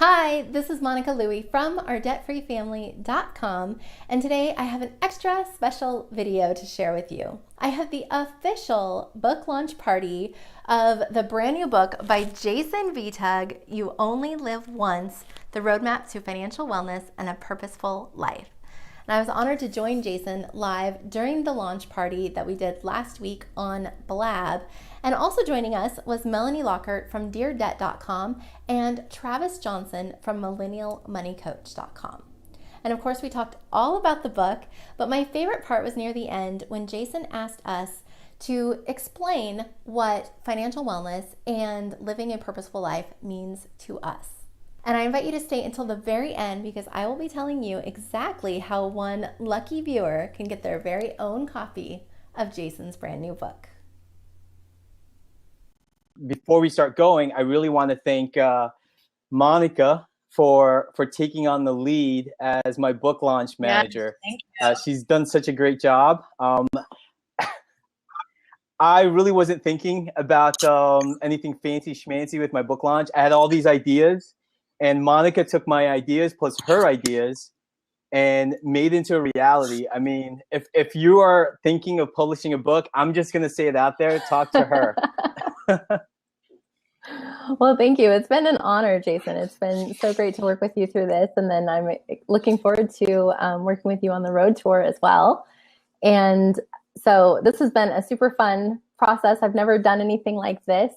Hi, this is Monica Louie from OurDebtFreeFamily.com, and today I have an extra special video to share with you. I have the official book launch party of the brand new book by Jason Vitug, You Only Live Once, The Roadmap to Financial Wellness and a Purposeful Life. And I was honored to join Jason live during the launch party that we did last week on Blab. And also joining us was Melanie Lockhart from DearDebt.com and Travis Johnson from MillennialMoneyCoach.com. And of course, we talked all about the book, but my favorite part was near the end when Jason asked us to explain what financial wellness and living a purposeful life means to us. And I invite you to stay until the very end because I will be telling you exactly how one lucky viewer can get their very own copy of Jason's brand new book. Before we start going, I really want to thank Monica for taking on the lead as my book launch manager. Yes, thank you. She's done such a great job. I really wasn't thinking about anything fancy schmancy with my book launch. I had all these ideas, and Monica took my ideas plus her ideas and made it into a reality. I mean, if you are thinking of publishing a book, I'm just going to say it out there. Talk to her. Well, thank you. It's been an honor, Jason. It's been so great to work with you through this. And then I'm looking forward to working with you on the road tour as well. And so this has been a super fun process. I've never done anything like this,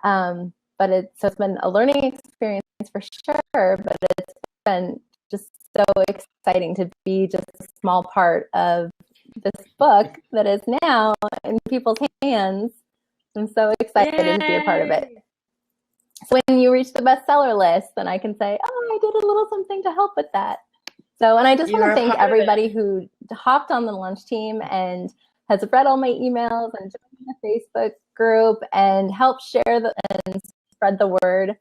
but it's been a learning experience for sure, but it's been just so exciting to be just a small part of this book that is now in people's hands. I'm so excited to be a part of it. So when you reach the bestseller list, then I can say, oh, I did a little something to help with that. So, and I just want to thank everybody who hopped on the launch team and has read all my emails and joined the Facebook group and helped share and spread the word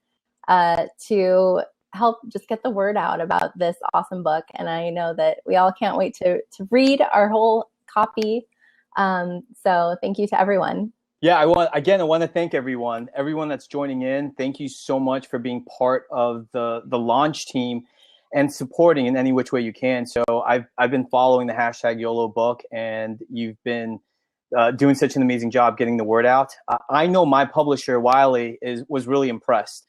to help just get the word out about this awesome book. And I know that we all can't wait to read our whole copy. So thank you to everyone. Yeah, I want to thank everyone that's joining in. Thank you so much for being part of the launch team and supporting in any which way you can. So I've been following the hashtag YOLO book, and you've been doing such an amazing job getting the word out. I know my publisher Wiley was really impressed,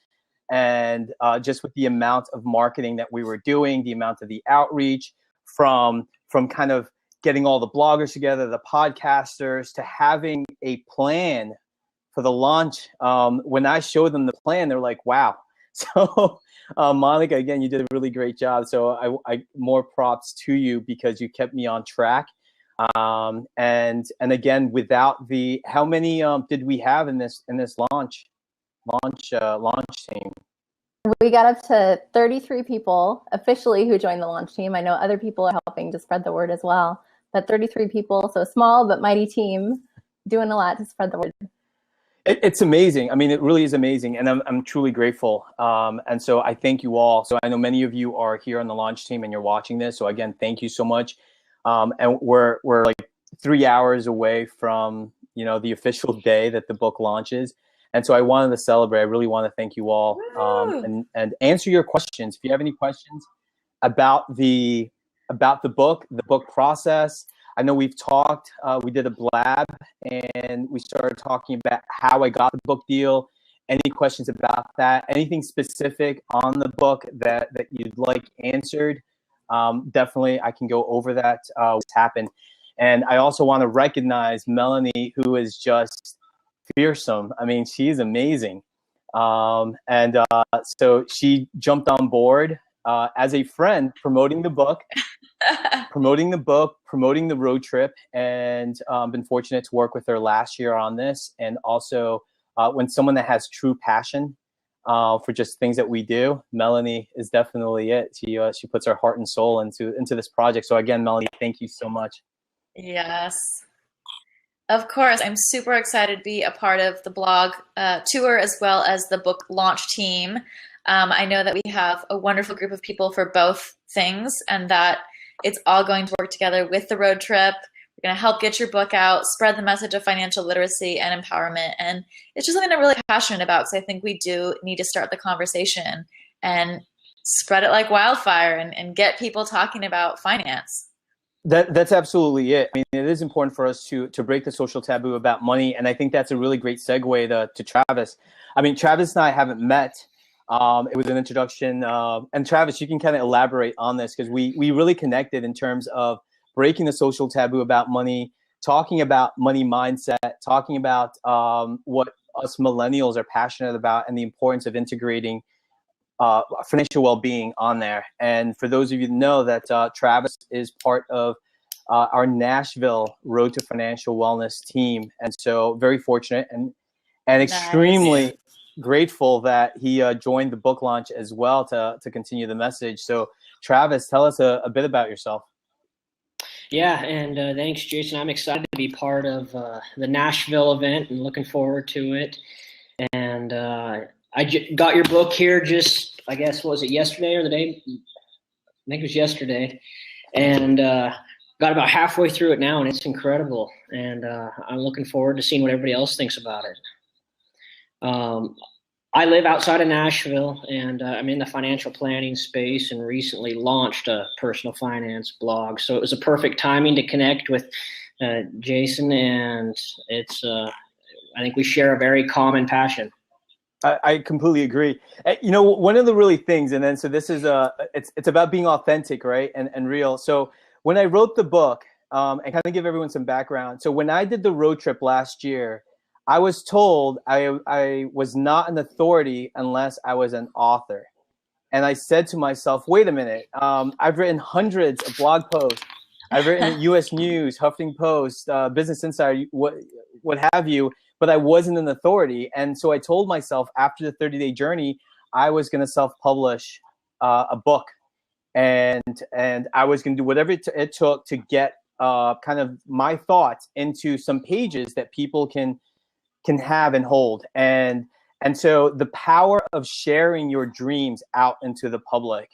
and just with the amount of marketing that we were doing, the amount of the outreach from kind of getting all the bloggers together, the podcasters, to having a plan for the launch. When I showed them the plan, they're like, wow. So Monica, again, you did a really great job. So I more props to you because you kept me on track. And again, without how many did we have in this launch team? We got up to 33 people officially who joined the launch team. I know other people are helping to spread the word as well, but 33 people, so small but mighty team, doing a lot to spread the word. It's amazing. I mean, it really is amazing, and I'm truly grateful. And so I thank you all. So I know many of you are here on the launch team and you're watching this. So again, thank you so much. And we're like 3 hours away from the official day that the book launches. And so I wanted to celebrate. I really want to thank you all and answer your questions. If you have any questions about the book process. I know we've talked, we did a blab and we started talking about how I got the book deal. Any questions about that? Anything specific on the book that you'd like answered? Definitely I can go over that, what's happened. And I also want to recognize Melanie, who is just fearsome. I mean, she's amazing. So she jumped on board as a friend, promoting the book, promoting the road trip, and been fortunate to work with her last year on this. And also when someone that has true passion for just things that we do, Melanie is definitely it. She puts her heart and soul into this project. So again, Melanie, thank you so much. Yes. Of course, I'm super excited to be a part of the blog tour as well as the book launch team. I know that we have a wonderful group of people for both things and that it's all going to work together with the road trip. We're going to help get your book out, spread the message of financial literacy and empowerment. And it's just something I'm really passionate about because I think we do need to start the conversation and spread it like wildfire and get people talking about finance. That's absolutely it. I mean, it is important for us to break the social taboo about money, and I think that's a really great segue to Travis. I mean, Travis and I haven't met. It was an introduction, and Travis, you can kind of elaborate on this because we really connected in terms of breaking the social taboo about money, talking about money mindset, talking about what us millennials are passionate about, and the importance of integrating financial well-being on there. And for those of you that know that Travis is part of our Nashville Road to Financial Wellness team, and so very fortunate and extremely grateful that he joined the book launch as well to continue the message. So Travis, tell us a bit about yourself. Yeah, and thanks, Jason. I'm excited to be part of the Nashville event and looking forward to it. And I got your book here just, I guess, was it yesterday or the day? I think it was yesterday. And got about halfway through it now, and it's incredible. And I'm looking forward to seeing what everybody else thinks about it. I live outside of Nashville, and I'm in the financial planning space and recently launched a personal finance blog. So it was a perfect timing to connect with Jason, and it's I think we share a very common passion. I completely agree. You know, one of the really things, and then so this is it's about being authentic, right, and real. So when I wrote the book, and kind of give everyone some background. So when I did the road trip last year, I was told I was not an authority unless I was an author. And I said to myself, wait a minute, I've written hundreds of blog posts. I've written U.S. News, Huffington Post, Business Insider, what have you, but I wasn't an authority. And so I told myself after the 30-day journey, I was going to self-publish a book. And I was going to do whatever it took to get kind of my thoughts into some pages that people can have and hold. And so the power of sharing your dreams out into the public,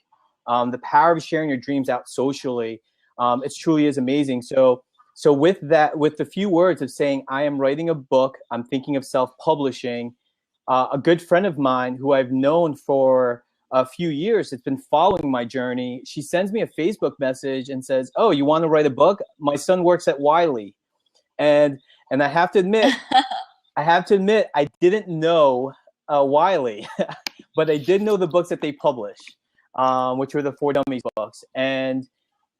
the power of sharing your dreams out socially, it truly is amazing. So with that, with the few words of saying, I am writing a book, I'm thinking of self-publishing, a good friend of mine who I've known for a few years, has been following my journey. She sends me a Facebook message and says, oh, you want to write a book? My son works at Wiley. And I have to admit, I didn't know Wiley, but I did know the books that they publish, which were the For Dummies books. And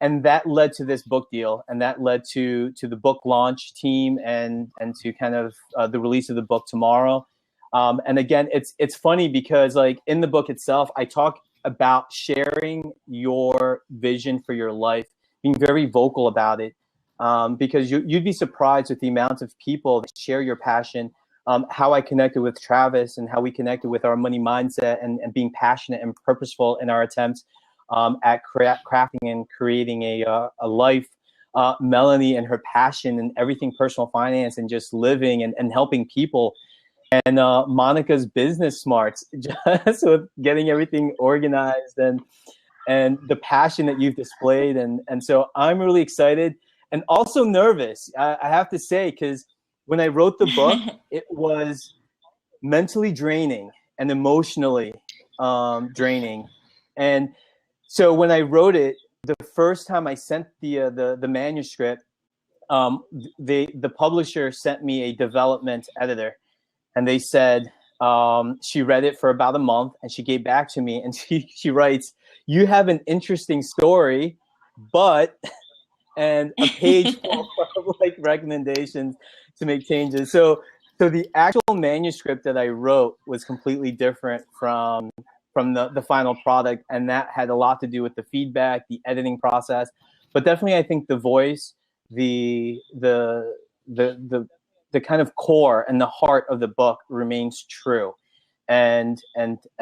that led to this book deal, and that led to the book launch team and to kind of the release of the book tomorrow. And again, it's funny because like in the book itself, I talk about sharing your vision for your life, being very vocal about it. Because you'd be surprised with the amount of people that share your passion, how I connected with Travis and how we connected with our money mindset and being passionate and purposeful in our attempts at crafting and creating a life. Melanie and her passion and everything personal finance and just living and helping people. And Monica's business smarts, just with getting everything organized and the passion that you've displayed. And so I'm really excited. And also nervous, I have to say, because when I wrote the book, it was mentally draining and emotionally draining. And so when I wrote it, the first time I sent the manuscript, the publisher sent me a development editor, and they said she read it for about a month, and she gave back to me, and she writes, "You have an interesting story, but." And a page full of like recommendations to make changes. So the actual manuscript that I wrote was completely different from the final product, and that had a lot to do with the feedback, the editing process. But definitely, I think the voice, the kind of core and the heart of the book remains true. And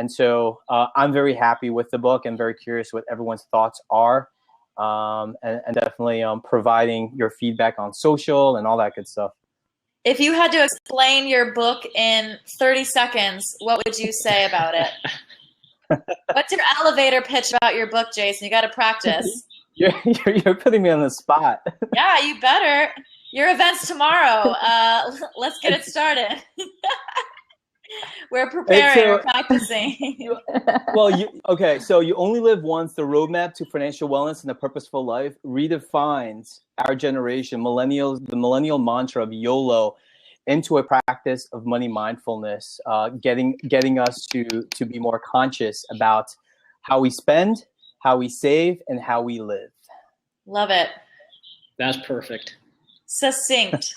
so I'm very happy with the book and very curious what everyone's thoughts are. And definitely providing your feedback on social and all that good stuff. If you had to explain your book in 30 seconds, what would you say about it? What's your elevator pitch about your book, Jason? You got to practice. You're putting me on the spot. Yeah, you better. Your event's tomorrow. Let's get it started. We're preparing, so- we're practicing. Well, okay. So you only live once. The roadmap to financial wellness and a purposeful life redefines our generation, millennials, the millennial mantra of YOLO, into a practice of money mindfulness, getting us to be more conscious about how we spend, how we save, and how we live. Love it. That's perfect. Succinct.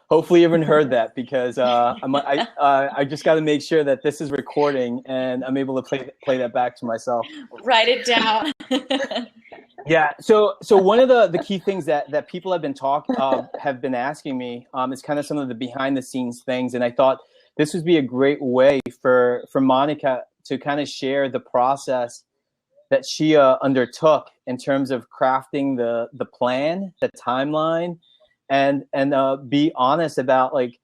Hopefully everyone heard that, because I just got to make sure that this is recording and I'm able to play that back to myself. Write it down. Yeah. So one of the key things that people have been asking me is kind of some of the behind the scenes things, and I thought this would be a great way for Monica to kind of share the process that she undertook in terms of crafting the plan, the timeline, and be honest about like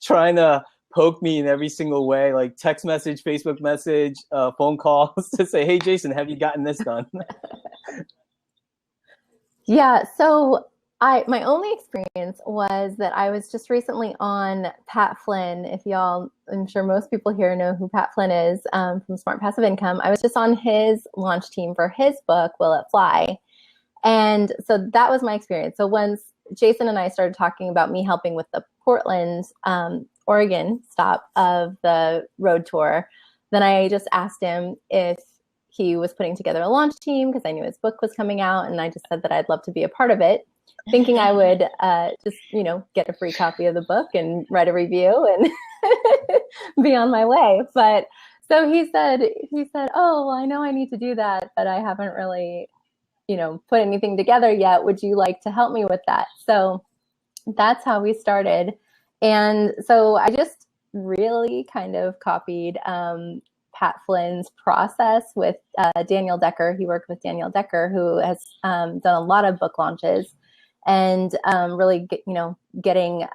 trying to poke me in every single way, like text message, Facebook message, phone calls to say, hey, Jason, have you gotten this done? Yeah, so my only experience was that I was just recently on Pat Flynn. If y'all, I'm sure most people here know who Pat Flynn is, from Smart Passive Income. I was just on his launch team for his book, Will It Fly? And so that was my experience. So once Jason and I started talking about me helping with the Portland, Oregon stop of the road tour, then I just asked him if he was putting together a launch team, because I knew his book was coming out, and I just said that I'd love to be a part of it, thinking I would just, get a free copy of the book and write a review and be on my way. But so he said, oh, well, I know I need to do that, but I haven't really, put anything together yet. Would you like to help me with that? So that's how we started. And so I just really kind of copied Pat Flynn's process with Daniel Decker. He worked with Daniel Decker, who has done a lot of book launches, and really getting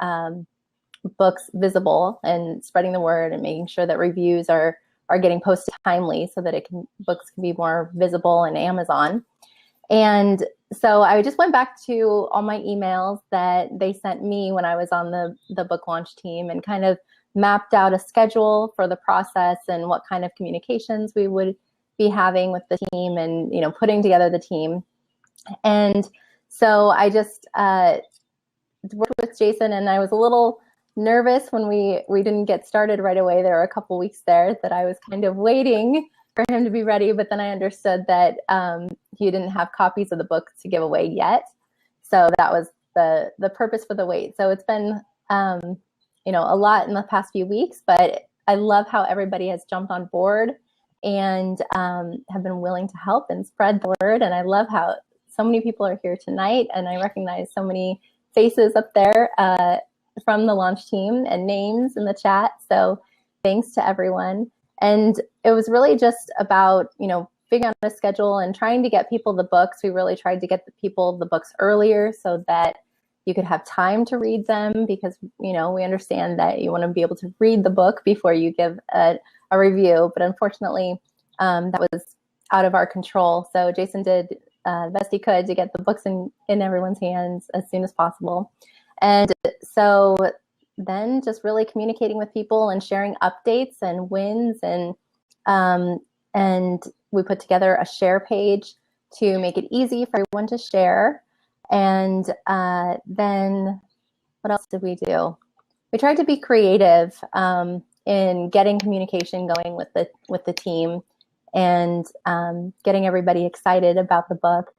books visible and spreading the word and making sure that reviews are getting posted timely so that books can be more visible in Amazon. And so I just went back to all my emails that they sent me when I was on the book launch team, and kind of mapped out a schedule for the process and what kind of communications we would be having with the team, and putting together the team. And so I just worked with Jason, and I was a little nervous when we didn't get started right away. There were a couple weeks there that I was kind of waiting for him to be ready, but then I understood that he didn't have copies of the book to give away yet. So that was the purpose for the wait. So it's been a lot in the past few weeks, but I love how everybody has jumped on board and have been willing to help and spread the word. And I love how so many people are here tonight, and I recognize so many faces up there from the launch team and names in the chat. So thanks to everyone. And it was really just about, figuring out a schedule and trying to get people the books. We really tried to get the people the books earlier so that you could have time to read them, because, we understand that you want to be able to read the book before you give a review. But unfortunately, that was out of our control. So Jason did the best he could to get the books in everyone's hands as soon as possible. And so then just really communicating with people and sharing updates and wins, and we put together a share page to make it easy for everyone to share. And then what else did we do? We tried to be creative in getting communication going with the team, and getting everybody excited about the book.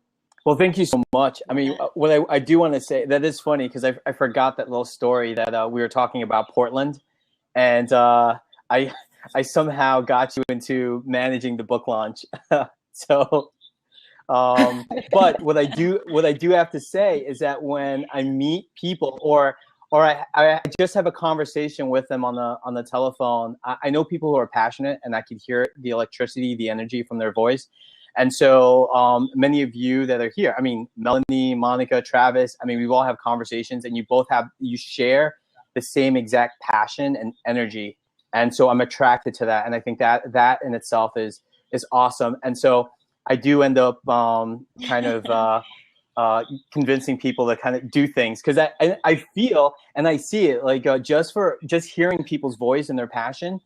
Well, thank you so much. I mean, what I do want to say, that is funny, because I forgot that little story that we were talking about Portland, and I somehow got you into managing the book launch. So, but what I do have to say is that when I meet people, or I just have a conversation with them on the telephone, I know people who are passionate, and I could hear the electricity, the energy from their voice. And so many of you that are here, I mean, Melanie, Monica, Travis, I mean, we all have conversations, and you share the same exact passion and energy. And so I'm attracted to that. And I think that in itself is awesome. And so I do end up kind of convincing people to kind of do things, because I feel and I see it like just hearing people's voice and their passion.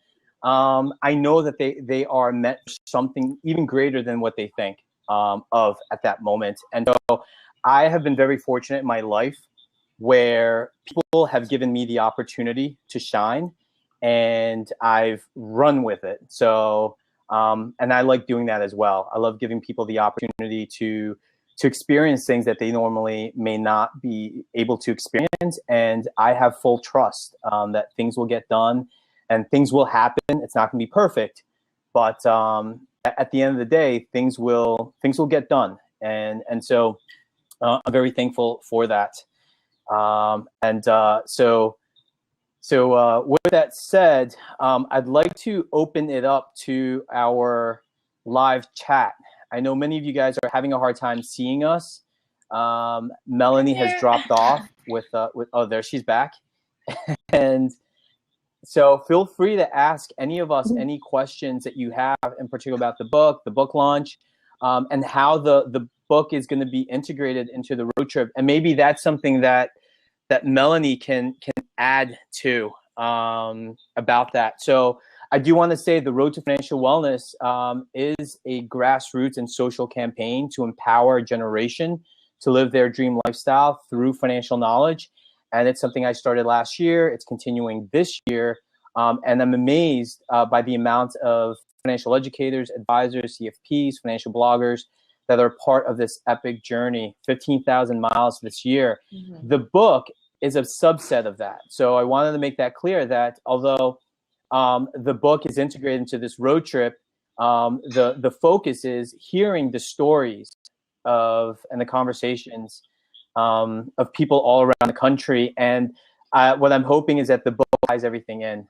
I know that they are meant for something even greater than what they think of at that moment. And so I have been very fortunate in my life where people have given me the opportunity to shine, and I've run with it. So, and I like doing that as well. I love giving people the opportunity to experience things that they normally may not be able to experience. And I have full trust that things will get done and things will happen. It's not going to be perfect, but at the end of the day, things will get done. And so I'm very thankful for that. So with that said, I'd like to open it up to our live chat. I know many of you guys are having a hard time seeing us. Melanie has dropped off with oh, there she's back. And so feel free to ask any of us any questions that you have in particular about the book launch, and how the book is going to be integrated into the road trip. And maybe that's something that Melanie can add to about that. So I do want to say the Road to Financial Wellness is a grassroots and social campaign to empower a generation to live their dream lifestyle through financial knowledge. And it's something I started last year. It's continuing this year. And I'm amazed by the amount of financial educators, advisors, CFPs, financial bloggers that are part of this epic journey, 15,000 miles this year. Mm-hmm. The book is a subset of that. So I wanted to make that clear that although the book is integrated into this road trip, the focus is hearing the stories and the conversations of people all around the country. And what I'm hoping is that the book ties everything in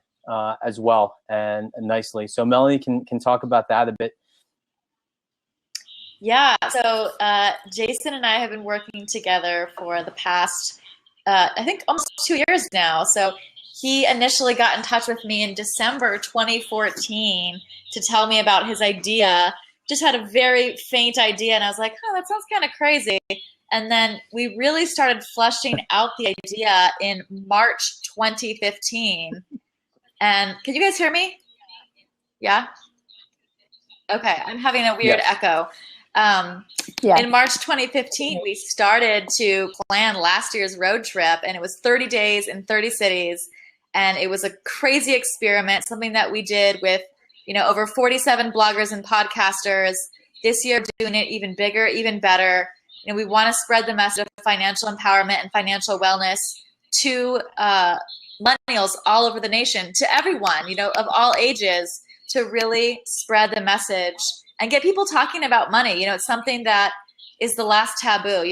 as well and nicely. So Melanie can talk about that a bit. Yeah, so Jason and I have been working together for the past, I think almost 2 years now. So he initially got in touch with me in December 2014 to tell me about his idea. Just had a very faint idea, and I was like, oh, that sounds kind of crazy. And then we really started fleshing out the idea in March 2015. And can you guys hear me? Yeah? Okay, I'm having a weird echo. In March 2015, we started to plan last year's road trip, and it was 30 days in 30 cities. And it was a crazy experiment, something that we did with, over 47 bloggers and podcasters. This year, doing it even bigger, even better. We want to spread the message of financial empowerment and financial wellness to millennials all over the nation, to everyone, of all ages, to really spread the message and get people talking about money. It's something that is the last taboo.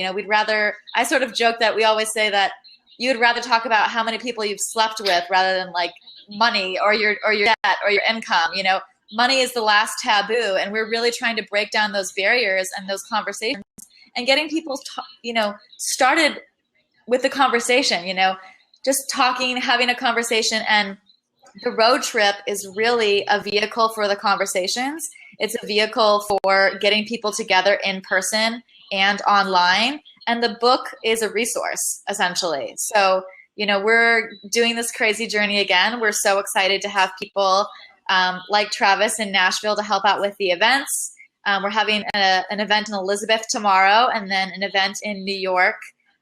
I sort of joke that we always say that you'd rather talk about how many people you've slept with rather than like money or your debt or your income. Money is the last taboo, and we're really trying to break down those barriers and those conversations and getting people, started with the conversation, just talking, having a conversation. And the road trip is really a vehicle for the conversations. It's a vehicle for getting people together in person and online. And the book is a resource, essentially. So, we're doing this crazy journey again. We're so excited to have people like Travis in Nashville to help out with the events. We're having an event in Elizabeth tomorrow, and then an event in New York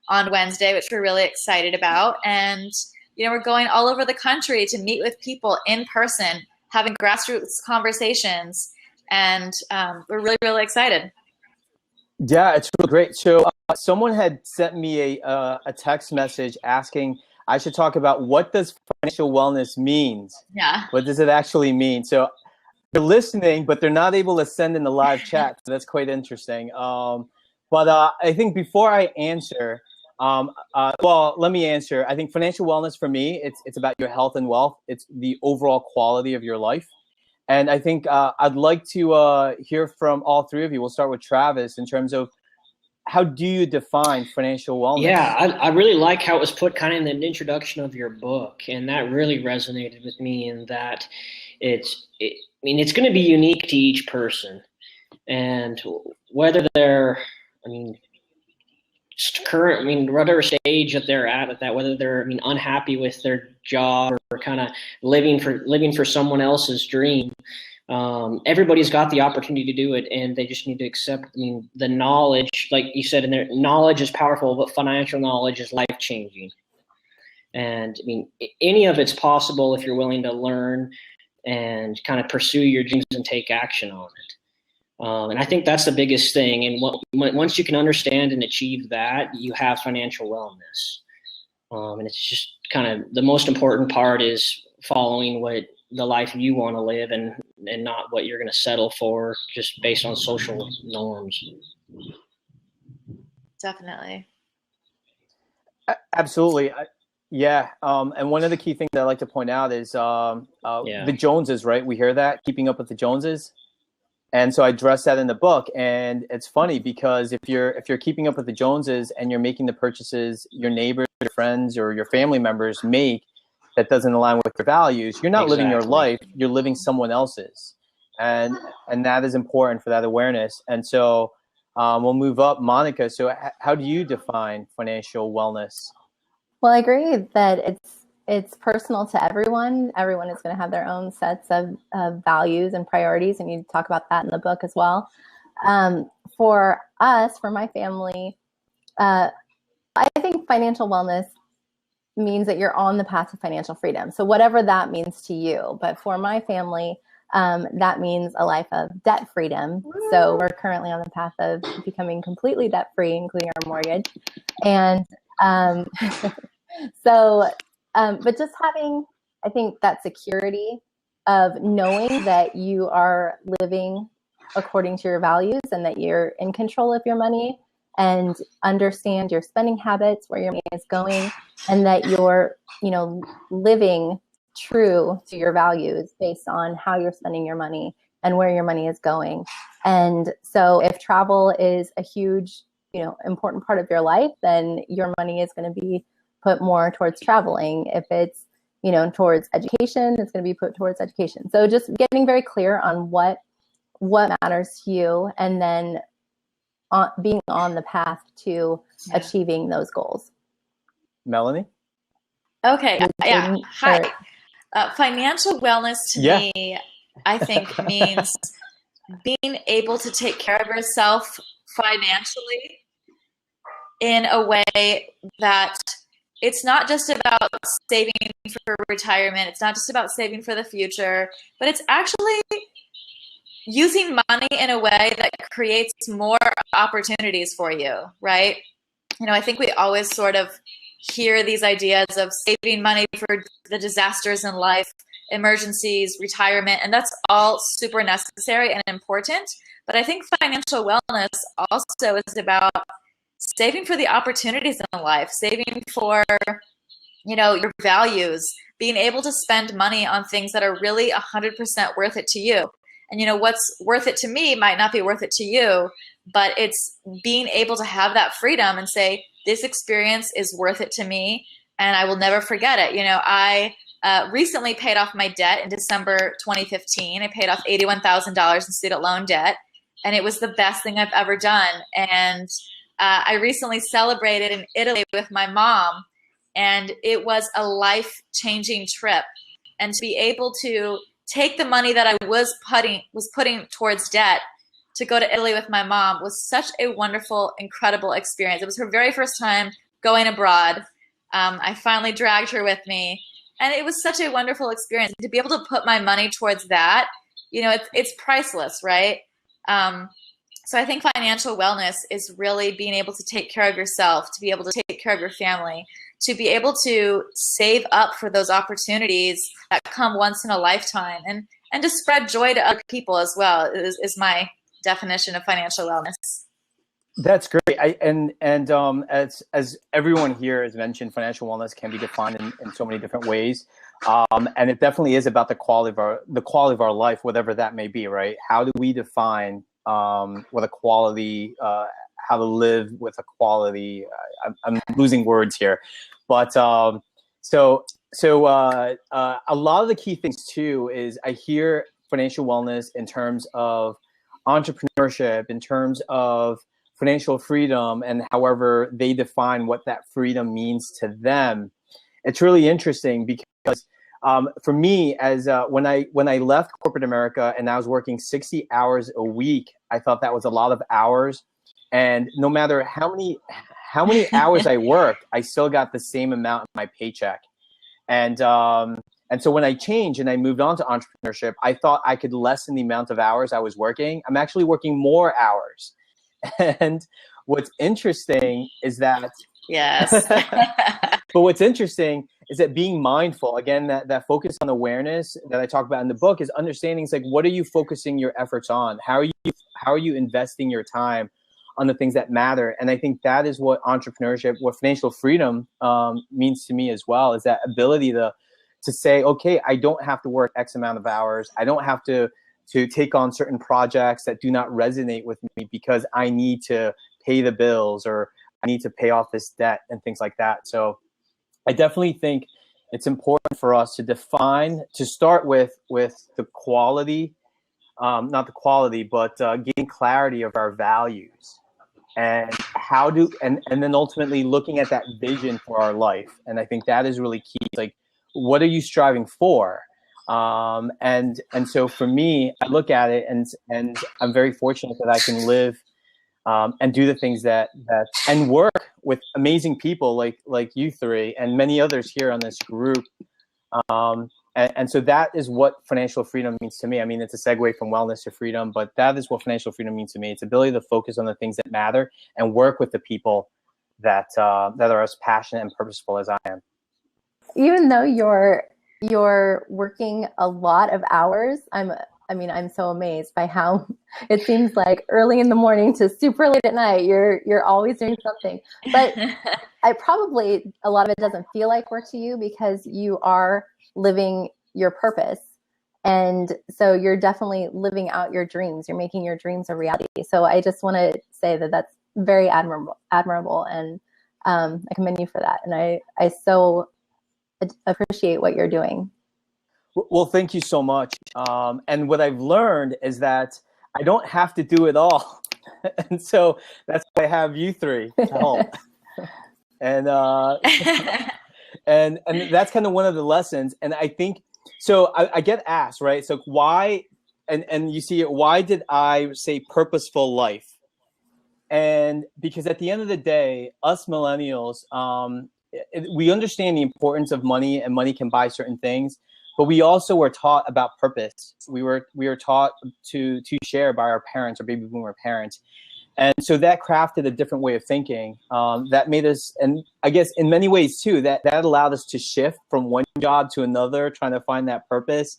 on Wednesday, which we're really excited about. And, we're going all over the country to meet with people in person, having grassroots conversations. And we're really, really excited. Yeah, it's really great. So someone had sent me a text message asking I should talk about what does financial wellness means. Yeah. What does it actually mean? So they're listening, but they're not able to send in the live chat. So that's quite interesting. But I think before I answer, well, let me answer. I think financial wellness for me, it's about your health and wealth. It's the overall quality of your life. And I think I'd like to hear from all three of you. We'll start with Travis in terms of how do you define financial wellness? Yeah, I really like how it was put kind of in the introduction of your book. And that really resonated with me in that it's going to be unique to each person. And whether they're, current, I mean, whatever stage that they're at that, whether they're, I mean, unhappy with their job or kind of living for someone else's dream. Everybody's got the opportunity to do it, and they just need to accept, I mean, the knowledge, like you said in there, knowledge is powerful, but financial knowledge is life-changing. And I mean, any of it's possible if you're willing to learn and kind of pursue your dreams and take action on it. And I think that's the biggest thing. And once you can understand and achieve that, you have financial wellness. And it's just kind of the most important part is following what the life you want to live and not what you're going to settle for just based on social norms. Definitely. Absolutely. Yeah. And one of the key things that I like to point out is the Joneses, right? We hear that, keeping up with the Joneses. And so I address that in the book. And it's funny because if you're keeping up with the Joneses and you're making the purchases your neighbors, your friends, or your family members make that doesn't align with your values, you're not living your life, you're living someone else's. And that is important for that awareness. And so we'll move up. Monica, so how do you define financial wellness? Well, I agree that it's personal to everyone. Everyone is going to have their own sets of values and priorities, and you talk about that in the book as well. For us, for my family, I think financial wellness means that you're on the path to financial freedom. So whatever that means to you. But for my family, that means a life of debt freedom. So we're currently on the path of becoming completely debt free, including our mortgage. And but just having, I think, that security of knowing that you are living according to your values and that you're in control of your money and understand your spending habits, where your money is going, and that you're, living true to your values based on how you're spending your money and where your money is going. And so if travel is a huge, important part of your life, then your money is going to be put more towards traveling. If it's, towards education, it's going to be put towards education. So just getting very clear on what matters to you, and then being on the path to achieving those goals. Melanie? Okay. Yeah. Hi. Financial wellness to me, I think, means being able to take care of yourself financially in a way that it's not just about saving for retirement. It's not just about saving for the future, but it's actually using money in a way that creates more opportunities for you, right? I think we always sort of hear these ideas of saving money for the disasters in life, emergencies, retirement, and that's all super necessary and important. But I think financial wellness also is about saving for the opportunities in life, saving for, your values, being able to spend money on things that are really 100% worth it to you. And what's worth it to me might not be worth it to you, but it's being able to have that freedom and say, this experience is worth it to me and I will never forget it. I recently paid off my debt in December 2015. I paid off $81,000 in student loan debt, and it was the best thing I've ever done. And I recently celebrated in Italy with my mom, and it was a life-changing trip. And to be able to take the money that I was putting towards debt to go to Italy with my mom was such a wonderful, incredible experience. It was her very first time going abroad. I finally dragged her with me, and it was such a wonderful experience. To be able to put my money towards that, it's priceless, right? So I think financial wellness is really being able to take care of yourself, to be able to take care of your family, to be able to save up for those opportunities that come once in a lifetime, and to spread joy to other people as well is my definition of financial wellness. That's great. As everyone here has mentioned, financial wellness can be defined in so many different ways. And it definitely is about the quality of our life, whatever that may be, right? How do we define what a quality, how to live with a quality? I'm losing words here, but so a lot of the key things too is I hear financial wellness in terms of entrepreneurship, in terms of financial freedom and however they define what that freedom means to them, it's really interesting because for me, as when I left corporate America and I was working 60 hours a week, I thought that was a lot of hours. And no matter how many hours I worked, I still got the same amount in my paycheck. And so when I changed and I moved on to entrepreneurship, I thought I could lessen the amount of hours I was working. I'm actually working more hours. And what's interesting is that Yes. but what's interesting is that being mindful, again, that focus on awareness that I talk about in the book is understanding it's like, what are you focusing your efforts on? How are you investing your time on the things that matter? And I think that is what entrepreneurship, what financial freedom means to me as well, is that ability to say, okay, I don't have to work X amount of hours. I don't have to take on certain projects that do not resonate with me because I need to pay the bills or I need to pay off this debt and things like that. So I definitely think it's important for us to start with the quality, not the quality, but getting clarity of our values and and then ultimately looking at that vision for our life. And I think that is really key. Like, what are you striving for? And so for me, I look at it and I'm very fortunate that I can live and do the things that and work with amazing people like you three and many others here on this group. And so that is what financial freedom means to me. I mean, it's a segue from wellness to freedom, but that is what financial freedom means to me. It's ability to focus on the things that matter and work with the people that are as passionate and purposeful as I am. Even though you're working a lot of hours, I'm so amazed by how it seems like early in the morning to super late at night, you're always doing something. But a lot of it doesn't feel like work to you because you are living your purpose. And so you're definitely living out your dreams. You're making your dreams a reality. So I just want to say that that's very admirable. And I commend you for that. And I so appreciate what you're doing. Well, thank you so much. And what I've learned is that I don't have to do it all. And so that's why I have you three to help. And that's kind of one of the lessons. And I think, so I get asked, right? So why, and you see it, why did I say purposeful life? And because at the end of the day, us millennials, we understand the importance of money and money can buy certain things. But we also were taught about purpose. We were taught to share by our parents, our baby boomer parents. And so that crafted a different way of thinking that made us, and I guess in many ways too, that allowed us to shift from one job to another, trying to find that purpose.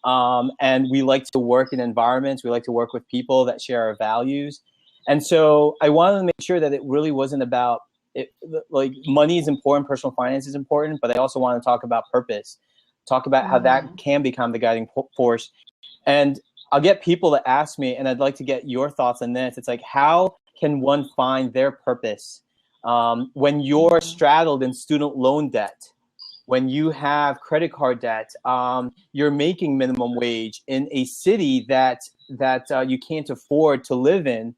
And we like to work in environments. We like to work with people that share our values. And so I wanted to make sure that it really wasn't about it. Like, money is important, personal finance is important, but I also want to talk about purpose. Talk about how that can become the guiding force. And I'll get people to ask me, and I'd like to get your thoughts on this. It's like, how can one find their purpose when you're straddled in student loan debt, when you have credit card debt, you're making minimum wage in a city that you can't afford to live in.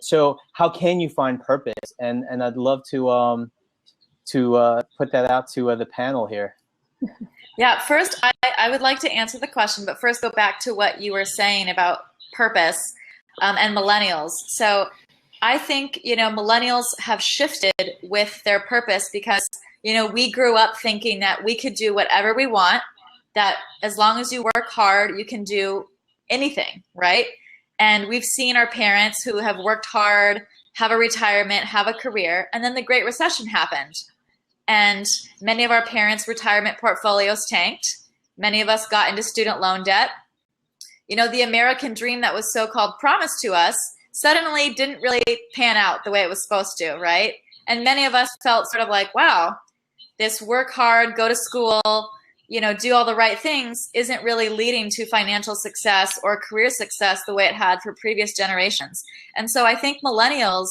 So how can you find purpose? And I'd love to put that out to the panel here. Yeah, first, I would like to answer the question, but first go back to what you were saying about purpose and millennials. So I think, millennials have shifted with their purpose because, we grew up thinking that we could do whatever we want, that as long as you work hard, you can do anything, right? And we've seen our parents who have worked hard, have a retirement, have a career, and then the Great Recession happened. And many of our parents' retirement portfolios tanked. Many of us got into student loan debt. The American dream that was so-called promised to us suddenly didn't really pan out the way it was supposed to, right? And many of us felt sort of like, wow, this work hard, go to school, do all the right things isn't really leading to financial success or career success the way it had for previous generations. And so I think millennials,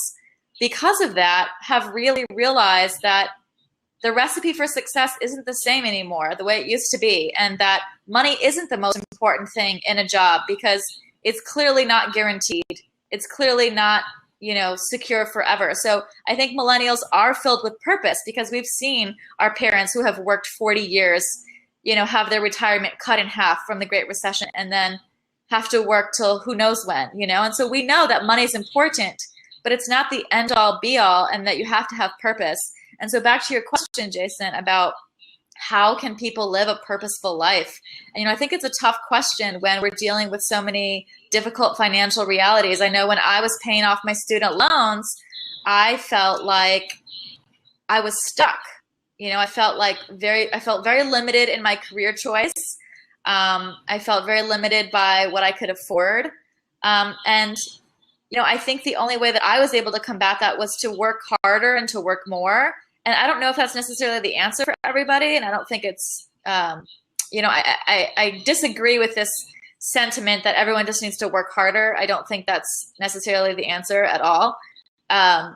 because of that, have really realized that the recipe for success isn't the same anymore, the way it used to be, and that money isn't the most important thing in a job because it's clearly not guaranteed. It's clearly not secure forever. So I think millennials are filled with purpose because we've seen our parents who have worked 40 years, have their retirement cut in half from the Great Recession and then have to work till who knows when, And so we know that money is important, but it's not the end all be all, and that you have to have purpose. And so back to your question, Jason, about how can people live a purposeful life? And, I think it's a tough question when we're dealing with so many difficult financial realities. I know when I was paying off my student loans, I felt like I was stuck. I felt very limited in my career choice. I felt very limited by what I could afford. And I think the only way that I was able to combat that was to work harder and to work more. And I don't know if that's necessarily the answer for everybody. And I don't think it's, I disagree with this sentiment that everyone just needs to work harder. I don't think that's necessarily the answer at all. But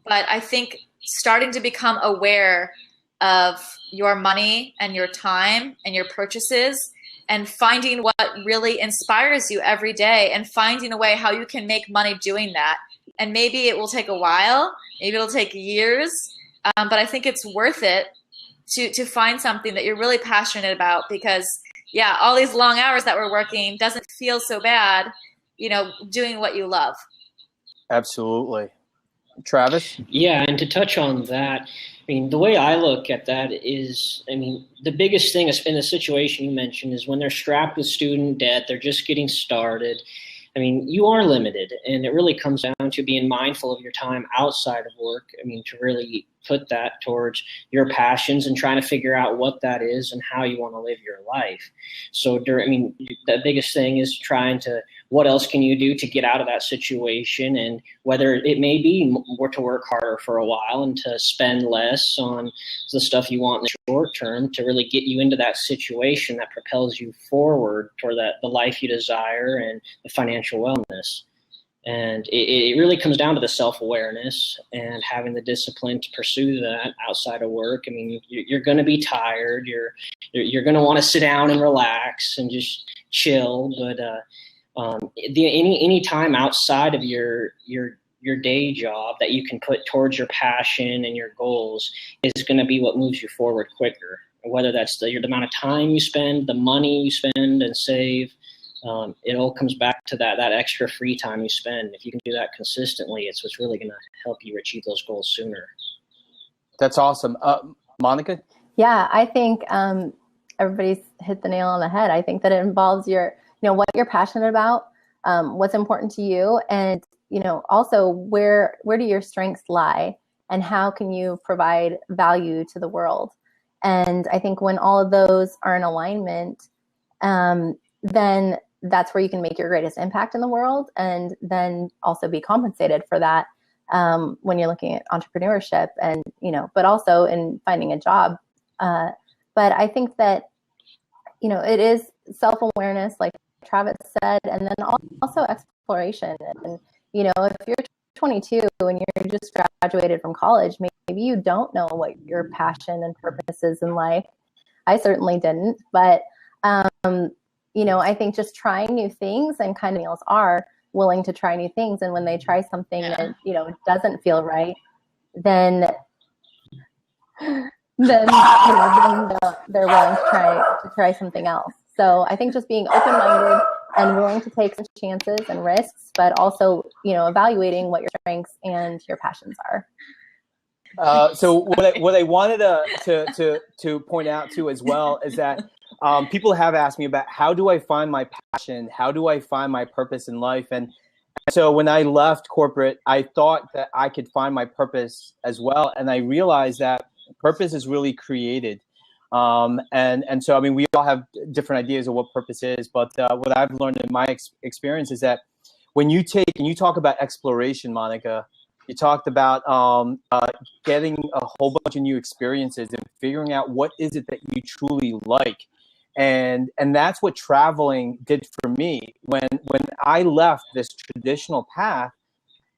I think starting to become aware of your money and your time and your purchases and finding what really inspires you every day and finding a way how you can make money doing that. And maybe it will take a while, maybe it'll take years, but I think it's worth it to find something that you're really passionate about because, all these long hours that we're working doesn't feel so bad, doing what you love. Absolutely. Travis? Yeah, and to touch on that, the way I look at that is, the biggest thing in the situation you mentioned is when they're strapped with student debt, they're just getting started. You are limited, and it really comes down to being mindful of your time outside of work. To really put that towards your passions and trying to figure out what that is and how you want to live your life. So, the biggest thing is trying to, what else can you do to get out of that situation? And whether it may be more to work harder for a while and to spend less on the stuff you want in the short term to really get you into that situation that propels you forward toward the life you desire and the financial wellness. And it really comes down to the self-awareness and having the discipline to pursue that outside of work. You're going to be tired. You're going to want to sit down and relax and just chill. But any time outside of your day job that you can put towards your passion and your goals is going to be what moves you forward quicker. Whether that's the amount of time you spend, the money you spend and save. It all comes back to that extra free time you spend. If you can do that consistently, it's what's really going to help you achieve those goals sooner. That's awesome. Monica? Yeah, I think everybody's hit the nail on the head. I think that it involves what you're passionate about, what's important to you, and, also where do your strengths lie and how can you provide value to the world? And I think when all of those are in alignment, then that's where you can make your greatest impact in the world and then also be compensated for that when you're looking at entrepreneurship and, but also in finding a job. But I think that, it is self-awareness, like Travis said, and then also exploration. And, if you're 22 and you're just graduated from college, maybe you don't know what your passion and purpose is in life. I certainly didn't, but, I think just trying new things and kind of millennials are willing to try new things. And when they try something that, doesn't feel right, then they're willing to try something else. So I think just being open-minded and willing to take some chances and risks, but also, evaluating what your strengths and your passions are. So what I wanted to point out too as well is that people have asked me about how do I find my passion? How do I find my purpose in life? And so when I left corporate, I thought that I could find my purpose as well. And I realized that purpose is really created. And so, we all have different ideas of what purpose is, but what I've learned in my experience is that when you talk about exploration, Monica, you talked about getting a whole bunch of new experiences and figuring out what is it that you truly like. And that's what traveling did for me. When I left this traditional path,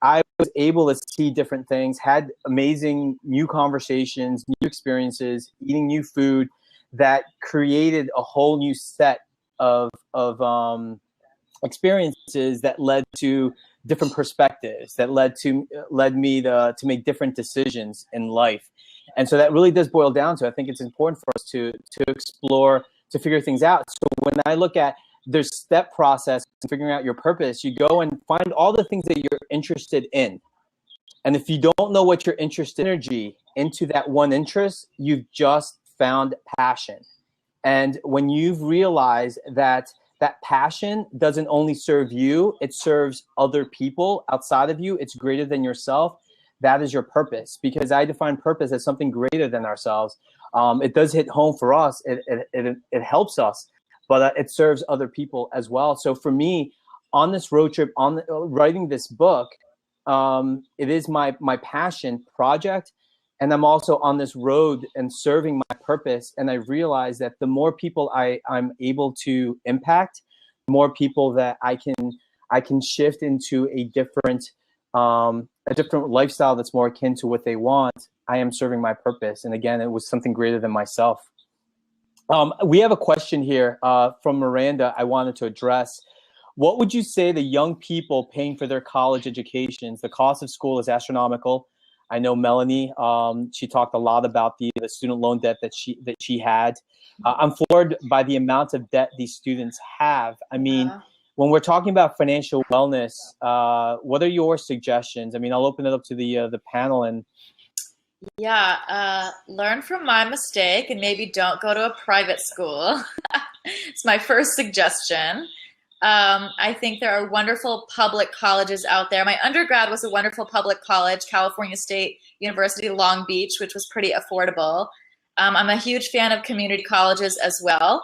I was able to see different things, had amazing new conversations, new experiences, eating new food that created a whole new set of experiences that led to different perspectives, that led me to make different decisions in life. And so that really does boil down to, I think it's important for us to explore, to figure things out. So when I look at the step process, figuring out your purpose, you go and find all the things that you're interested in. And if you don't know what you're interested in, energy into that one interest, you've just found passion. And when you've realized that that passion doesn't only serve you, it serves other people outside of you, it's greater than yourself, that is your purpose. Because I define purpose as something greater than ourselves. It does hit home for us. It helps us, but it serves other people as well. So for me, on this road trip, on writing this book, it is my passion project. And I'm also on this road and serving my purpose. And I realize that the more people I'm able to impact, the more people that I can shift into a different lifestyle that's more akin to what they want, I am serving my purpose. And again, it was something greater than myself. We have a question here from Miranda I wanted to address. What would you say to young people paying for their college educations? The cost of school is astronomical. I know Melanie, she talked a lot about the student loan debt that she had. I'm floored by the amount of debt these students have. I mean, when we're talking about financial wellness, what are your suggestions? I mean, I'll open it up to the panel. And learn from my mistake and maybe don't go to a private school. It's my first suggestion. I think there are wonderful public colleges out there. My undergrad was a wonderful public college, California State University, Long Beach, which was pretty affordable. I'm a huge fan of community colleges as well.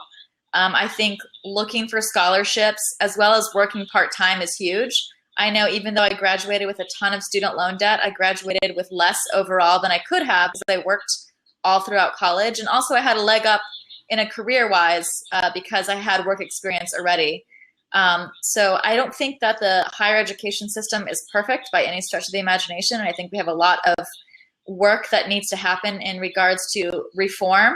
I think looking for scholarships as well as working part-time is huge. I know even though I graduated with a ton of student loan debt, I graduated with less overall than I could have because I worked all throughout college. And also I had a leg up in a career-wise because I had work experience already. So I don't think that the higher education system is perfect by any stretch of the imagination. And I think we have a lot of work that needs to happen in regards to reform,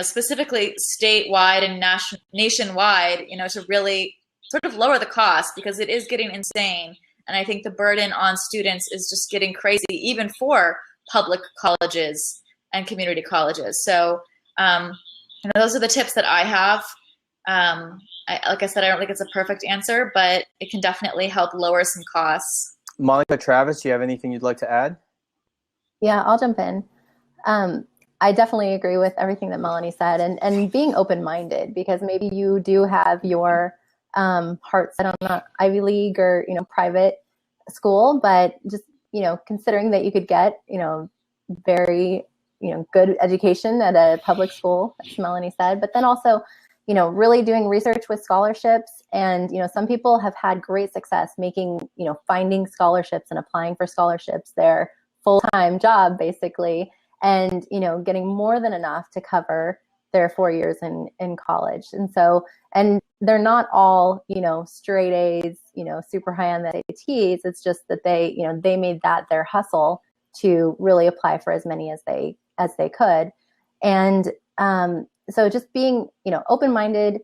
specifically statewide and nationwide, to really sort of lower the cost because it is getting insane. And I think the burden on students is just getting crazy, even for public colleges and community colleges. So those are the tips that I have. Like I said, I don't think it's a perfect answer, but it can definitely help lower some costs. Monica, Travis, do you have anything you'd like to add? Yeah, I'll jump in. I definitely agree with everything that Melanie said, and being open-minded, because maybe you do have your heart set on an Ivy League or private school, but just considering that you could get very good education at a public school, as Melanie said, but then also really doing research with scholarships. And, some people have had great success making, finding scholarships and applying for scholarships their full-time job, basically, and, getting more than enough to cover their 4 years in college. And so, and they're not all, straight A's, super high on the SATs. It's just that they made that their hustle to really apply for as many as they could. And, so just being, open-minded,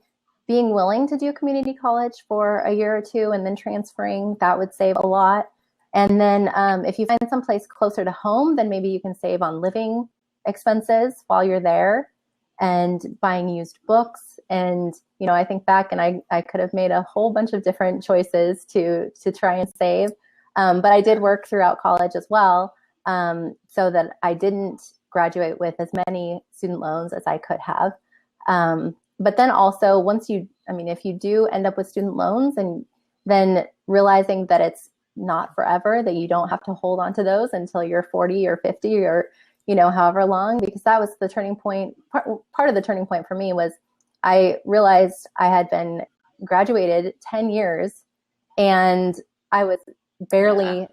being willing to do community college for a year or two and then transferring, that would save a lot. And then if you find someplace closer to home, then maybe you can save on living expenses while you're there and buying used books. And, I think back and I could have made a whole bunch of different choices to try and save. But I did work throughout college as well, so that I didn't graduate with as many student loans as I could have. But then also if you do end up with student loans, and then realizing that it's not forever, that you don't have to hold on to those until you're 40 or 50 or, however long, because that was the turning point. Part of the turning point for me was I realized I had been graduated 10 years and I was barely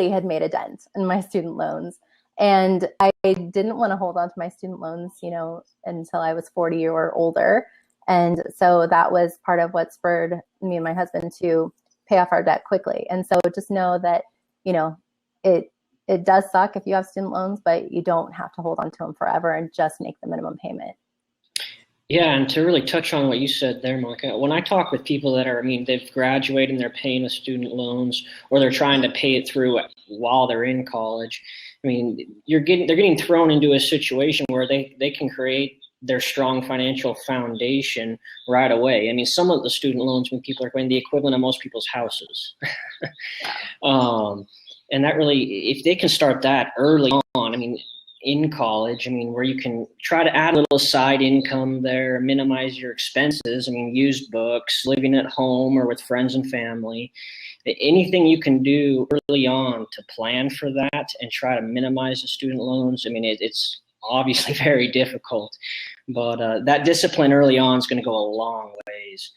had made a dent in my student loans. And I didn't want to hold on to my student loans, until I was 40 or older. And so that was part of what spurred me and my husband to pay off our debt quickly. And so just know that, it does suck if you have student loans, but you don't have to hold on to them forever and just make the minimum payment. Yeah, and to really touch on what you said there, Monica, when I talk with people that are, I mean, they've graduated and they're paying with student loans, or they're trying to pay it through while they're in college, I mean, they're getting thrown into a situation where they can create their strong financial foundation right away. I mean, some of the student loans, when people are going, the equivalent of most people's houses. um, and that really, if they can start that early on, I mean, in college, I mean, where you can try to add a little side income there, minimize your expenses. I mean, used books, living at home or with friends and family, anything you can do early on to plan for that and try to minimize the student loans. I mean, it's obviously very difficult, but that discipline early on is going to go a long ways.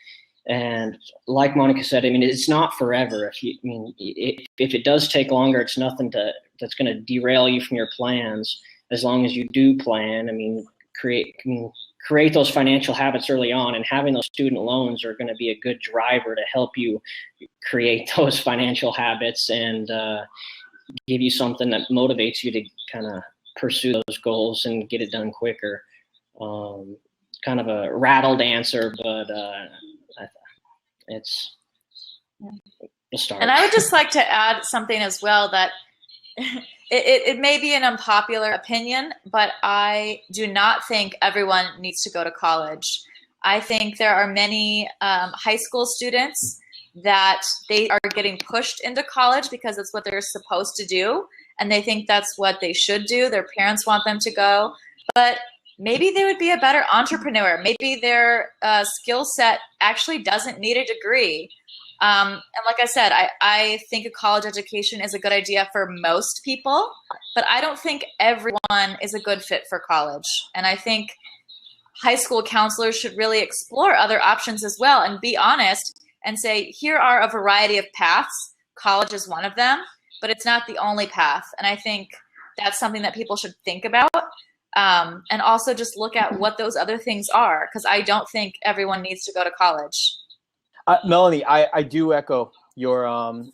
And like Monica said, I mean, it's not forever. If it does take longer, it's nothing that's going to derail you from your plans. As long as you do plan, I mean, create those financial habits early on, and having those student loans are going to be a good driver to help you create those financial habits and give you something that motivates you to kind of pursue those goals and get it done quicker. Kind of a rattled answer, but it's a start. And I would just like to add something as well, that it may be an unpopular opinion, but I do not think everyone needs to go to college. I think there are many high school students that they are getting pushed into college because it's what they're supposed to do, and they think that's what they should do. Their parents want them to go, but maybe they would be a better entrepreneur. Maybe their skill set actually doesn't need a degree. And like I said, I think a college education is a good idea for most people, but I don't think everyone is a good fit for college. And I think high school counselors should really explore other options as well and be honest and say, here are a variety of paths. College is one of them, but it's not the only path. And I think that's something that people should think about. And also just look at what those other things are, because I don't think everyone needs to go to college. Melanie, I do echo your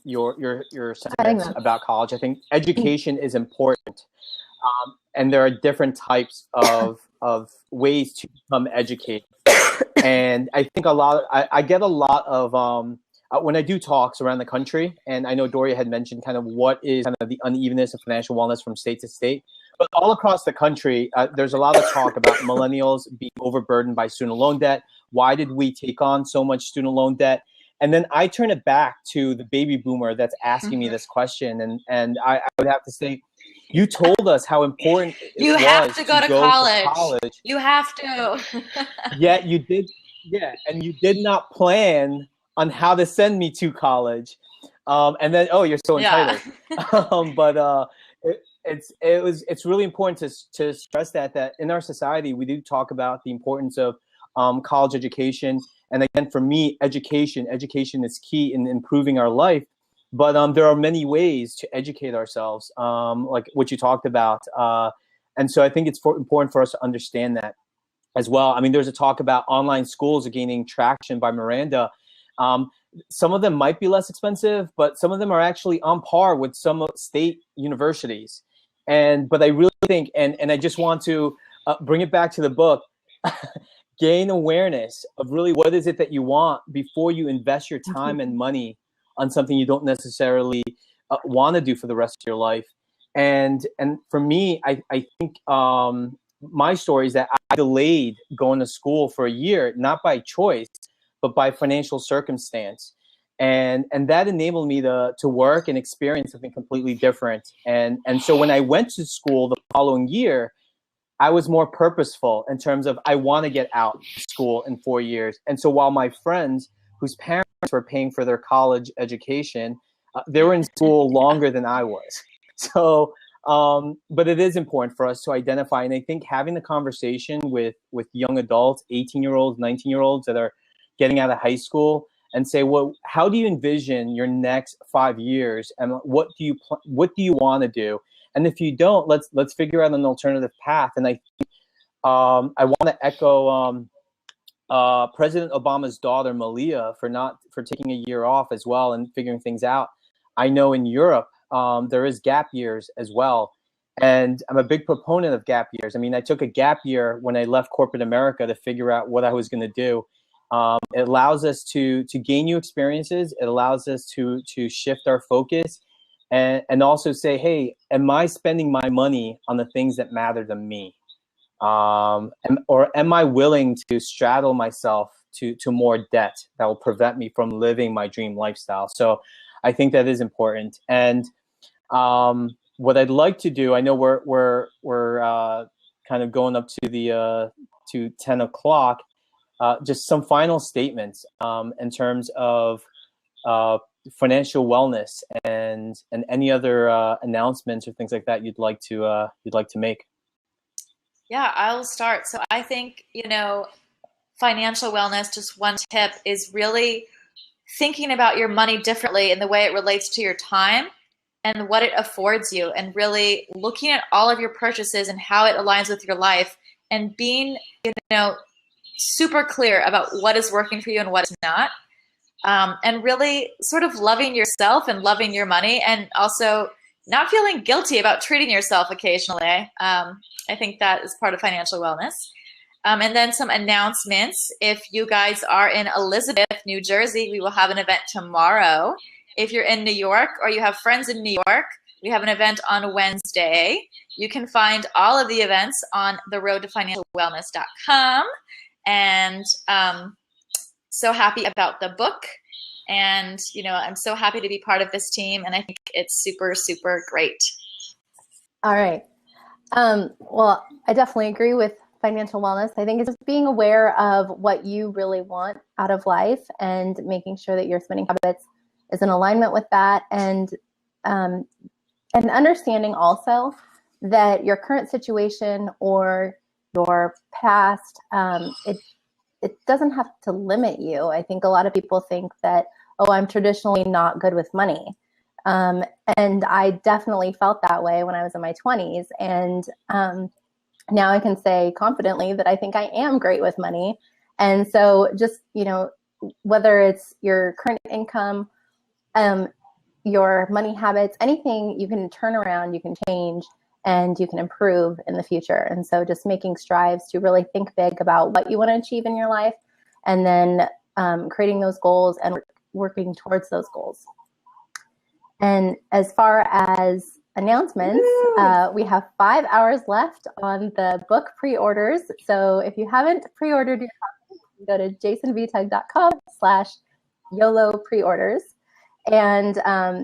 sentiments about college. I think education is important, and there are different types of ways to become educated. And I think I get a lot of when I do talks around the country, and I know Doria had mentioned kind of what is kind of the unevenness of financial wellness from state to state. But all across the country, there's a lot of talk about millennials being overburdened by student loan debt. Why did we take on so much student loan debt? And then I turn it back to the baby boomer that's asking me this question. And I would have to say, you told us how important you have to go to college. You have to. Yet you did. Yeah. And you did not plan on how to send me to college. And then, oh, you're so entitled. Yeah. It's really important to stress that in our society, we do talk about the importance of college education. And again, for me, education is key in improving our life. But there are many ways to educate ourselves, like what you talked about. And so I think it's important for us to understand that as well. I mean, there's a talk about online schools gaining traction by Miranda. Some of them might be less expensive, but some of them are actually on par with some state universities. But I really think, and I just want to bring it back to the book, gain awareness of really what is it that you want before you invest your time and money on something you don't necessarily want to do for the rest of your life. And for me, I think my story is that I delayed going to school for a year, not by choice, but by financial circumstance. And that enabled me to work and experience something completely different. And so when I went to school the following year, I was more purposeful in terms of I want to get out of school in 4 years. And so while my friends whose parents were paying for their college education, they were in school longer than I was. So, but it is important for us to identify. And I think having the conversation with young adults, 18-year-olds, 19-year-olds that are getting out of high school, and say, well, how do you envision your next 5 years, and what do you want to do? And if you don't, let's figure out an alternative path. And I think I want to echo President Obama's daughter Malia for taking a year off as well and figuring things out. I know in Europe there is gap years as well, And I'm a big proponent of gap years. I mean, I took a gap year when I left corporate America to figure out what I was going to do. It allows us to gain new experiences. It allows us to shift our focus and also say, hey, am I spending my money on the things that matter to me? Or am I willing to straddle myself to more debt that will prevent me from living my dream lifestyle? So I think that is important. And what I'd like to do, I know we're kind of going up to the to 10 o'clock. Just some final statements in terms of financial wellness and any other announcements or things like that you'd like to make. Yeah, I'll start. So I think, financial wellness, just one tip, is really thinking about your money differently in the way it relates to your time and what it affords you, and really looking at all of your purchases and how it aligns with your life, and being, super clear about what is working for you and what is not. And really sort of loving yourself and loving your money, and also not feeling guilty about treating yourself occasionally. I think that is part of financial wellness. And then some announcements. If you guys are in Elizabeth, New Jersey, we will have an event tomorrow. If you're in New York or you have friends in New York, we have an event on Wednesday. You can find all of the events on theroadtofinancialwellness.com. And so happy about the book. And, I'm so happy to be part of this team. And I think it's super, super great. All right. Well, I definitely agree with financial wellness. I think it's just being aware of what you really want out of life and making sure that your spending habits is in alignment with that, and understanding also that your current situation or your past, it doesn't have to limit you. I think a lot of people think that, I'm traditionally not good with money. And I definitely felt that way when I was in my 20s. And now I can say confidently that I think I am great with money. And so just, whether it's your current income, your money habits, anything you can turn around, you can change, and you can improve in the future. And so just making strides to really think big about what you want to achieve in your life, and then creating those goals and working towards those goals. And as far as announcements, we have 5 hours left on the book pre-orders. So if you haven't pre-ordered your copy, go to jasonvtug.com/YOLO pre-orders. And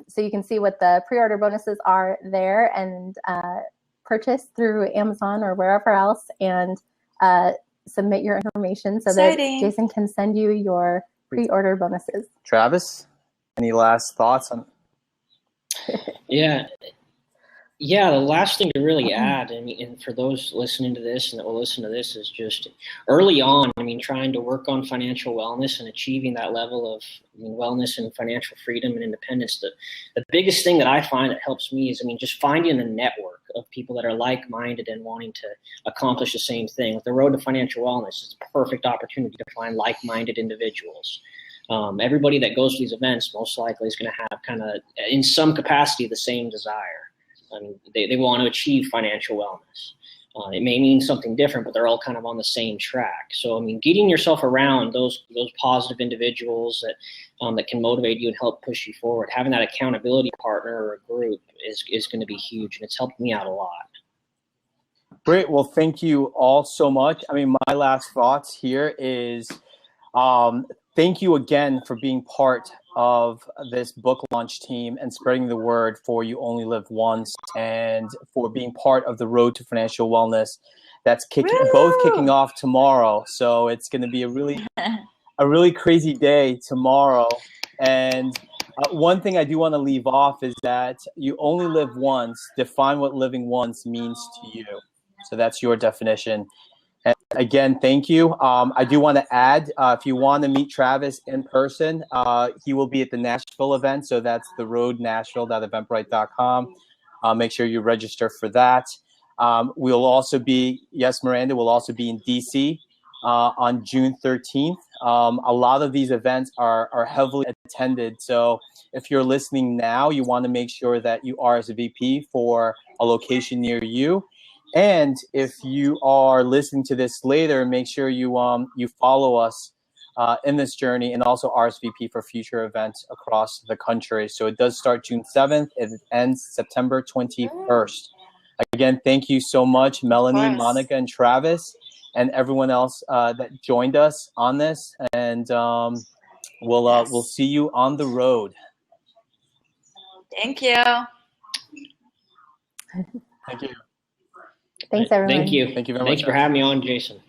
so you can see what the pre-order bonuses are there, and purchase through Amazon or wherever else, and submit your information so that Jason can send you your pre-order bonuses. Travis, any last thoughts on? Yeah, the last thing to really add, and for those listening to this and that will listen to this, is just early on, trying to work on financial wellness and achieving that level of wellness and financial freedom and independence. The biggest thing that I find that helps me is, just finding a network of people that are like-minded and wanting to accomplish the same thing. With the Road to Financial Wellness, it's a perfect opportunity to find like-minded individuals. Everybody that goes to these events most likely is going to have kind of, in some capacity, the same desire. They want to achieve financial wellness. It may mean something different, but they're all kind of on the same track. So, getting yourself around those positive individuals that can motivate you and help push you forward, having that accountability partner or a group is going to be huge, and it's helped me out a lot. Great. Well, thank you all so much. My last thoughts here is thank you again for being part of this book launch team and spreading the word for You Only Live Once, and for being part of the Road to Financial Wellness that's both kicking off tomorrow. So it's going to be a really crazy day tomorrow. And one thing I do want to leave off is that you only live once. Define what living once means to you. So that's your definition. And again, thank you. I do want to add, if you want to meet Travis in person, he will be at the Nashville event. So that's theroadnashville.eventbrite.com. Make sure you register for that. We'll also be, yes, Miranda, we'll also be in DC on June 13th. A lot of these events are heavily attended. So if you're listening now, you want to make sure that you RSVP for a location near you. And if you are listening to this later, make sure you follow us in this journey, and also RSVP for future events across the country. So it does start June 7th. It ends September 21st. Again, thank you so much, Melanie, Monica, and Travis, and everyone else that joined us on this. And we'll see you on the road. Thank you. Thank you. Thanks, everyone. Thank you. Thank you very much. Thanks for having me on, Jason.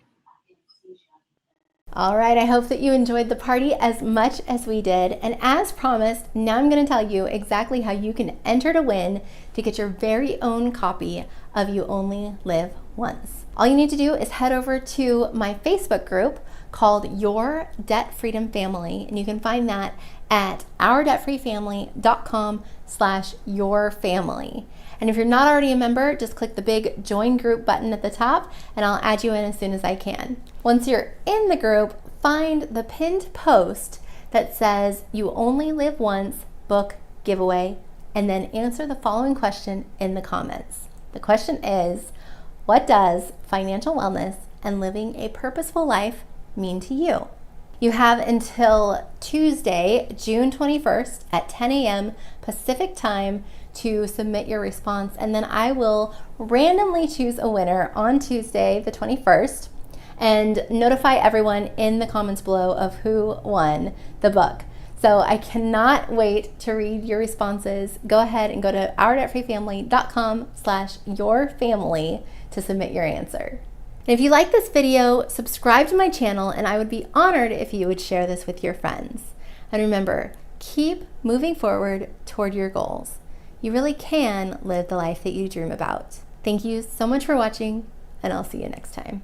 All right, I hope that you enjoyed the party as much as we did. And as promised, now I'm going to tell you exactly how you can enter to win to get your very own copy of You Only Live Once. All you need to do is head over to my Facebook group called Your Debt Freedom Family, and you can find that at ourdebtfreefamily.com/yourfamily. And if you're not already a member, just click the big join group button at the top and I'll add you in as soon as I can. Once you're in the group, find the pinned post that says You Only Live Once book giveaway, and then answer the following question in the comments. The question is, what does financial wellness and living a purposeful life mean to you? You have until Tuesday, June 21st at 10 a.m. Pacific time to submit your response, and then I will randomly choose a winner on Tuesday the 21st and notify everyone in the comments below of who won the book. So I cannot wait to read your responses. Go ahead and go to ourdebtfreefamily.com/yourfamily to submit your answer. And if you like this video, subscribe to my channel, and I would be honored if you would share this with your friends. And remember, keep moving forward toward your goals. You really can live the life that you dream about. Thank you so much for watching, and I'll see you next time.